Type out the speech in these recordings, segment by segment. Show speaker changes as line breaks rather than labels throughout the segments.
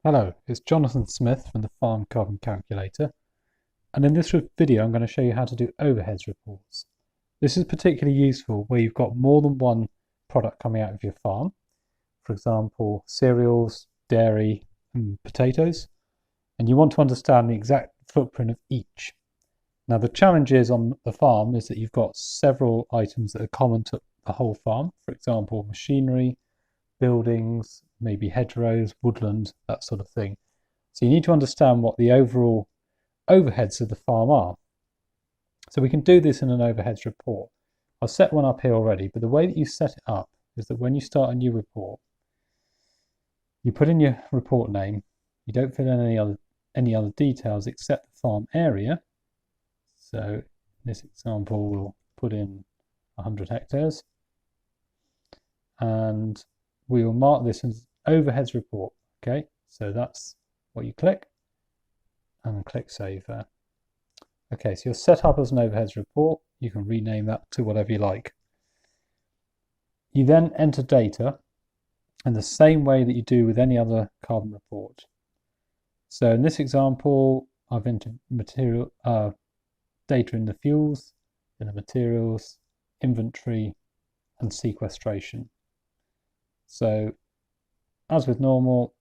Hello, it's Jonathan Smith from the Farm Carbon Calculator, and in this video I'm going to show you how to do overheads reports. This is particularly useful where you've got more than one product coming out of your farm, for example cereals, dairy and potatoes, and you want to understand the exact footprint of each. Now the challenge is on the farm is that you've got several items that are common to the whole farm, for example machinery, buildings, maybe hedgerows, woodland, that sort of thing. So you need to understand what the overall overheads of the farm are. So we can do this in an overheads report. I've set one up here already, but the way that you set it up is that when you start a new report, you put in your report name, you don't fill in any other details except the farm area. So in this example, we'll put in 100 hectares. And we will mark this as overheads report. Okay, so that's what you click and click save there. Okay, so you're set up as an overheads report. You can rename that to whatever you like. You then enter data in the same way that you do with any other carbon report. So in this example, I've entered material data in the fuels, in the materials, inventory, and sequestration. So as with normal,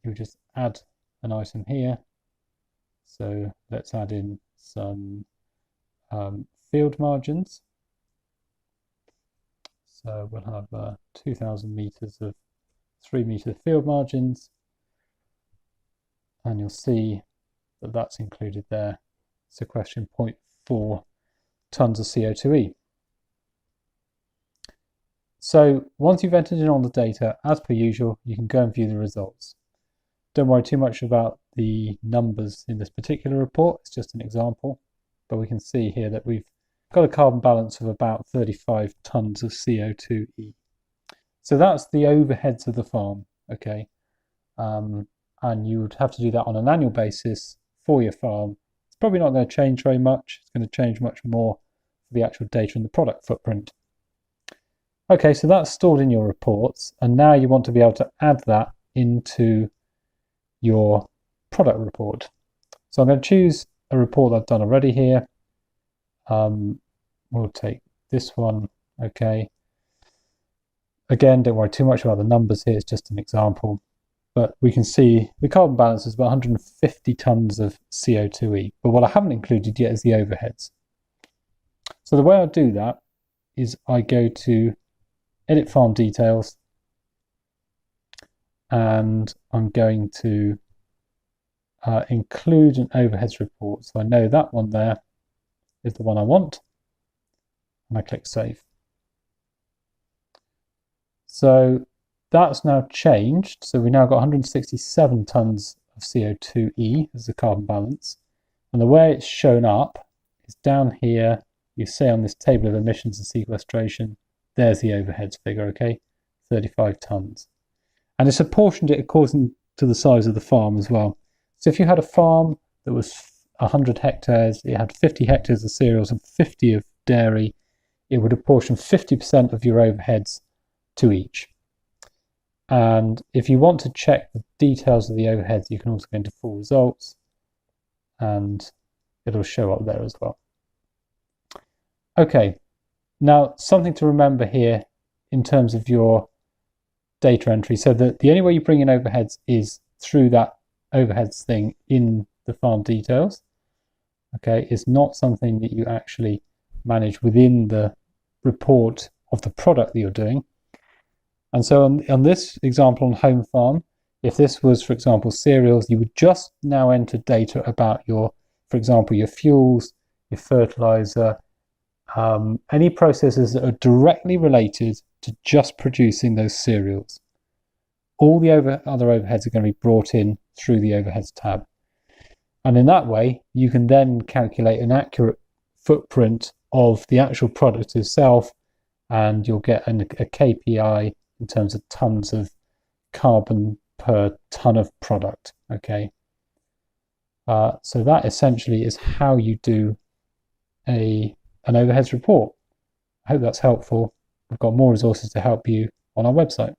you just add an item here. So let's add in some field margins. So we'll have 2,000 meters of 3-meter field margins. And you'll see that that's included there, sequestering 0.4 tons of CO2e. So once you've entered in all the data, as per usual, you can go and view the results. Don't worry too much about the numbers in this particular report, it's just an example, but we can see here that we've got a carbon balance of about 35 tons of CO2e. So that's the overheads of the farm, okay? And you would have to do that on an annual basis for your farm. It's probably not going to change very much, it's going to change much more for the actual data and the product footprint. Okay, so that's stored in your reports, and now you want to be able to add that into your product report. So I'm going to choose a report I've done already here. We'll take this one, okay. Again, don't worry too much about the numbers here, it's just an example. But we can see the carbon balance is about 150 tons of CO2e, but what I haven't included yet is the overheads. So the way I do that is I go to Edit Farm Details, and I'm going to include an overheads report. So I know that one there is the one I want, and I click Save. So that's now changed. So we now got 167 tons of CO2e as the carbon balance. And the way it's shown up is down here. You see on this table of emissions and sequestration, there's the overheads figure, okay? 35 tons. And it's apportioned it according to the size of the farm as well. So if you had a farm that was 100 hectares, it had 50 hectares of cereals and 50 of dairy, it would apportion 50% of your overheads to each. And if you want to check the details of the overheads, you can also go into full results and it'll show up there as well. Okay, now something to remember here in terms of your data entry. So that the only way you bring in overheads is through that overheads thing in the farm details. Okay, it's not something that you actually manage within the report of the product that you're doing. And so on this example on home farm, if this was, for example, cereals, you would just now enter data about your, for example, your fuels, your fertilizer, any processes that are directly related to just producing those cereals. All the other overheads are going to be brought in through the overheads tab. And in that way, you can then calculate an accurate footprint of the actual product itself, and you'll get a KPI in terms of tons of carbon per ton of product, okay? So that essentially is how you do an overheads report. I hope that's helpful. We've got more resources to help you on our website.